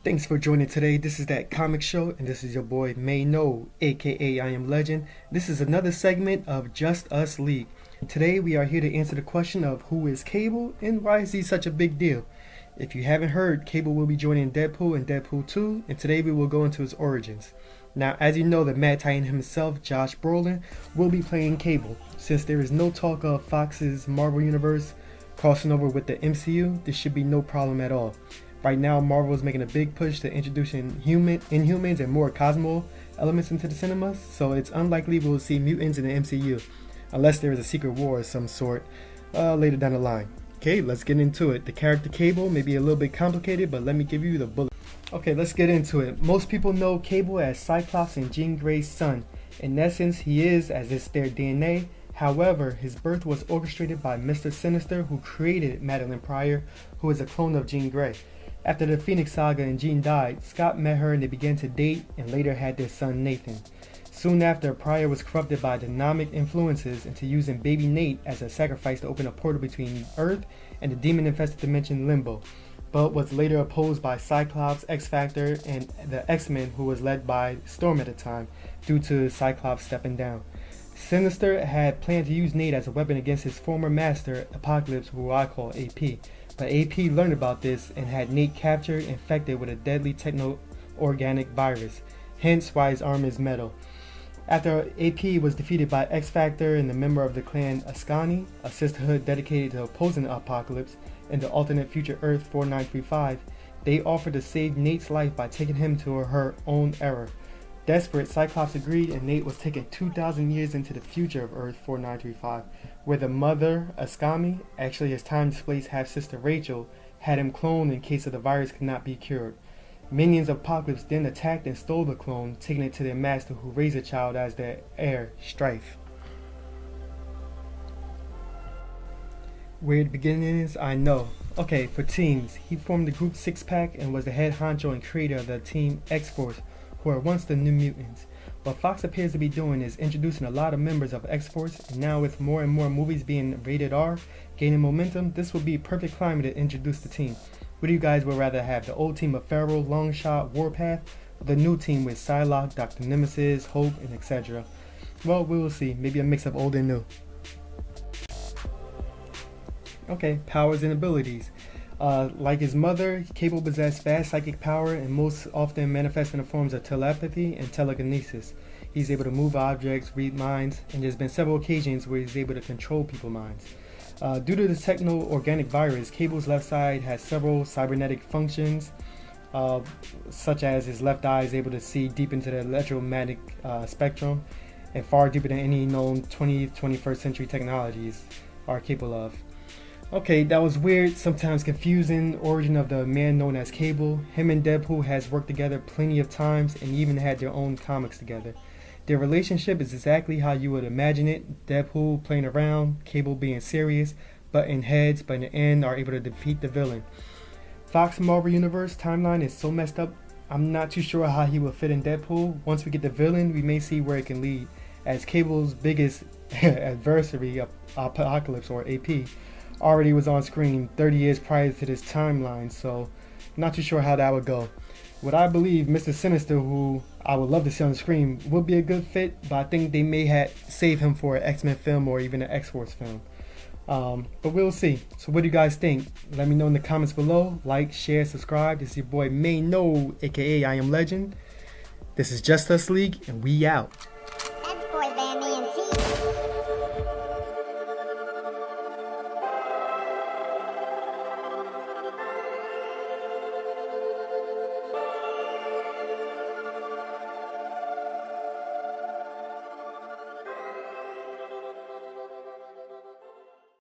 Thanks for joining today. This is That Comic Show, and this is your boy May No, aka I Am Legend. This is another segment of Just Us League. Today we are here to answer the question of who is Cable and why is he such a big deal. If you haven't heard, Cable will be joining Deadpool and Deadpool 2, and today we will go into his origins. Now, as you know, the Mad Titan himself, Josh Brolin, will be playing Cable. Since there is no talk of Fox's Marvel Universe crossing over with the MCU, this should be no problem at all. Right now, Marvel is making a big push to introducing Inhumans and more Cosmo elements into the cinemas, so it's unlikely we'll see mutants in the MCU, unless there is a secret war of some sort later down the line. Okay, let's get into it. The character Cable may be a little bit complicated, but let me give you the bullet. Okay, let's get into it. Most people know Cable as Cyclops and Jean Grey's son. In essence, he is, as it's their DNA. However, his birth was orchestrated by Mr. Sinister, who created Madeline Pryor, who is a clone of Jean Grey. After the Phoenix Saga and Jean died, Scott met her and they began to date and later had their son Nathan. Soon after, Pryor was corrupted by demonic influences into using baby Nate as a sacrifice to open a portal between Earth and the demon-infested dimension Limbo, but was later opposed by Cyclops, X-Factor, and the X-Men, who was led by Storm at the time, due to Cyclops stepping down. Sinister had planned to use Nate as a weapon against his former master, Apocalypse, who I call AP. But AP learned about this and had Nate captured, infected with a deadly techno-organic virus, hence why his arm is metal. After AP was defeated by X-Factor and the member of the clan Ascani, a sisterhood dedicated to opposing the Apocalypse, in the alternate future Earth 4935, they offered to save Nate's life by taking him to her own era. Desperate, Cyclops agreed and Nate was taken 2,000 years into the future of Earth 4935, where the mother, Ascami, actually his time-displaced half-sister Rachel, had him cloned in case the virus could not be cured. Minions of Apocalypse then attacked and stole the clone, taking it to their master who raised the child as their heir, Strife. Weird beginnings, I know. Okay, for teams, he formed the group Six Pack and was the head honcho and creator of the team X-Force, who are once the New Mutants. What Fox appears to be doing is introducing a lot of members of X-Force, and now with more and more movies being rated R, gaining momentum, this would be a perfect climate to introduce the team. What do you guys would rather have, the old team of Pharaoh, Longshot, Warpath, or the new team with Psylocke, Dr. Nemesis, Hope, and etc.? Well, we will see. Maybe a mix of old and new. Okay, powers and abilities. Like his mother, Cable possessed vast psychic power and most often manifests in the forms of telepathy and telekinesis. He's able to move objects, read minds, and there's been several occasions where he's able to control people's minds. Due to the techno-organic virus, Cable's left side has several cybernetic functions, such as his left eye is able to see deep into the electromagnetic spectrum, and far deeper than any known 20th, 21st century technologies are capable of. Okay, that was weird, sometimes confusing origin of the man known as Cable. Him and Deadpool has worked together plenty of times and even had their own comics together. Their relationship is exactly how you would imagine it. Deadpool playing around, Cable being serious, butting heads, but in the end are able to defeat the villain. Fox Marvel Universe timeline is so messed up, I'm not too sure how he will fit in Deadpool. Once we get the villain, we may see where it can lead, as Cable's biggest adversary, Apocalypse or AP, already was on screen 30 years prior to this timeline, so not too sure how that would go. What I believe, Mr. Sinister, who I would love to see on screen, would be a good fit, but I think they may save him for an X-Men film or even an X-Force film. But we'll see. So what do you guys think? Let me know in the comments below. Like, share, subscribe. This is your boy May No, aka I Am Legend. This is Just Us League, and we out.